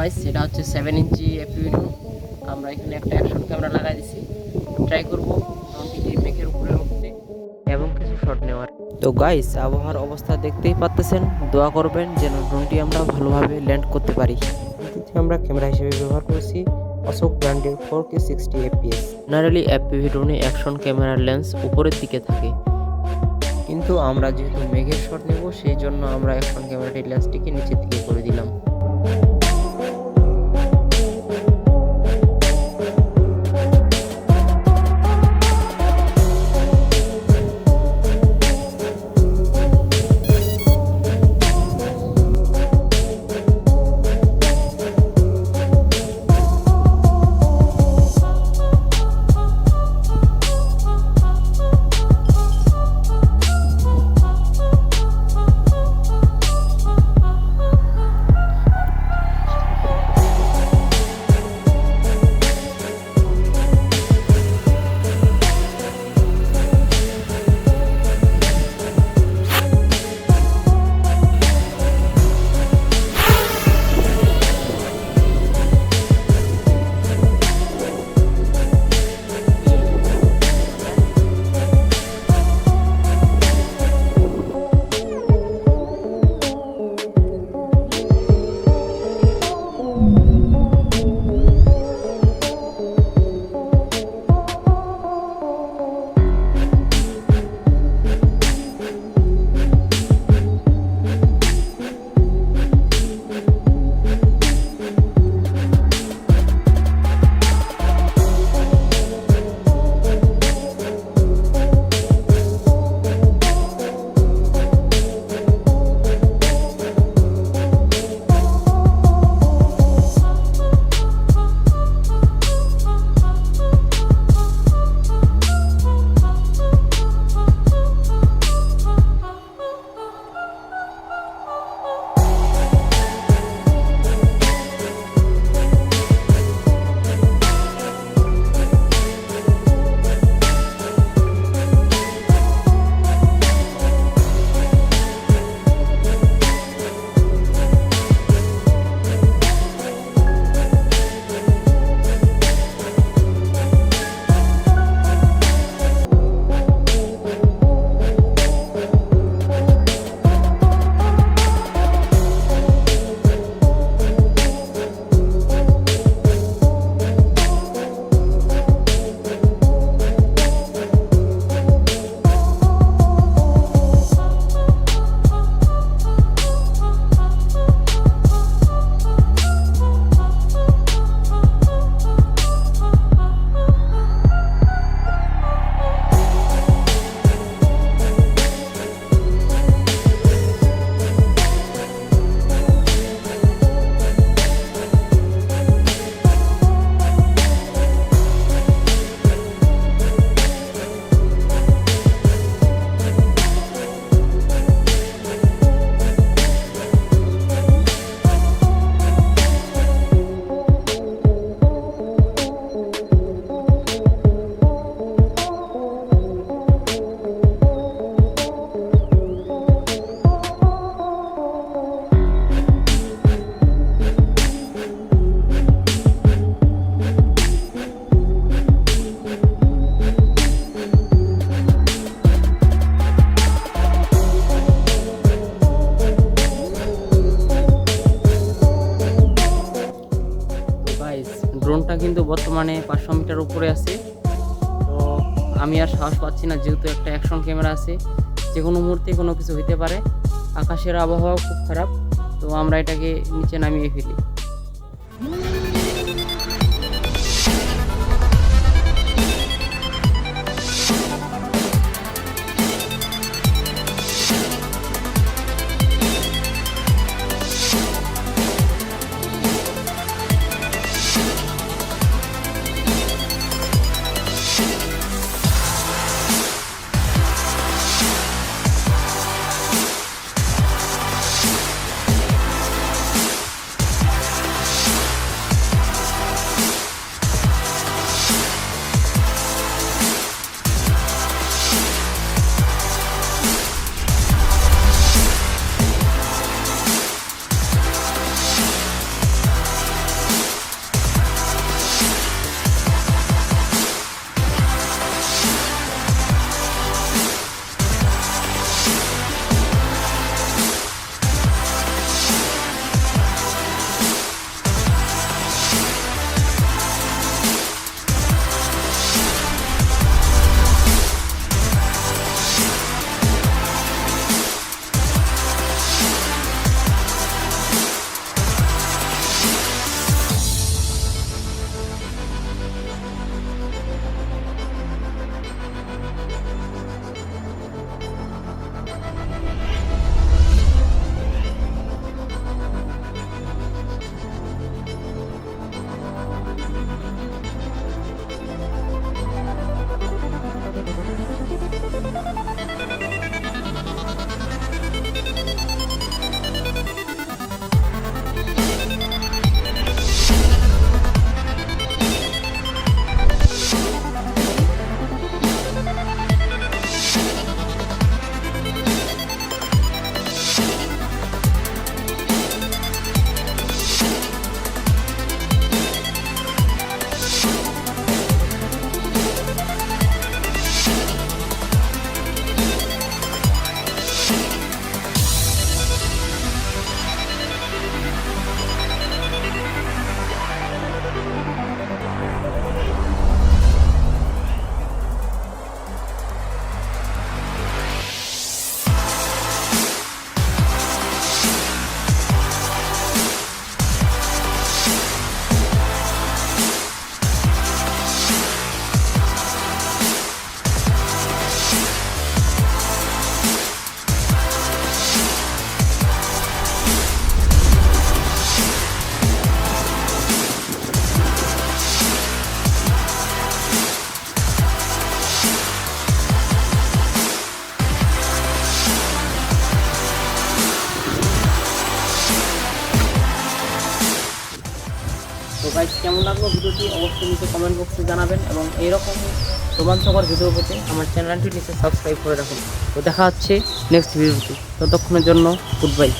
Guys, সেটা হচ্ছে 7 ইঞ্চি FPV drone. আমরা এখানে একটা অ্যাকশন ক্যামেরা লাগাই দিছি। ট্রাই করব ড্রোনটিকে মেঘের উপরে উঠতে এবং কিছু শট নেওয়ার। তো গাইস, আবহাওয়ার অবস্থা দেখতেই পাচ্তেছেন, দোয়া করবেন যেন ড্রোনটি আমরা ভালোভাবে ল্যান্ড করতে পারি। আমরা ক্যামেরা হিসেবে ব্যবহার করেছি অশোক ব্র্যান্ডের 4K 60 fps। জেনারেলি এফপিভি ড্রোনে অ্যাকশন ক্যামেরার লেন্স উপরের দিকে থাকে, কিন্তু আমরা যেহেতু মেঘের শট নেব সেই জন্য আমরা অ্যাকশন ক্যামেরাটির লেন্সটিকে নিচের দিকে করে দিলাম। ড্রোনটা কিন্তু বর্তমানে 500 মিটার উপরে আছে। তো আমি আর সাহস পাচ্ছি না, যেহেতু একটা অ্যাকশন ক্যামেরা আছে, যে কোনো মুহূর্তে কোনো কিছু হতে পারে। আকাশের আবহাওয়া খুব খারাপ, তো আমরা এটাকে নিচে নামিয়ে ফেলি। গাইস কেমন লাগলো ভিডিওটি অবশ্যই নিচে কমেন্ট বক্সে জানাবেন, এবং এইরকম রোমাঞ্চকর ভিডিও পেতে আমার চ্যানেলটি নিচে সাবস্ক্রাইব করে রাখুন। তো দেখা হচ্ছে নেক্সট ভিডিওতে, ততক্ষণের জন্য গুড বাই।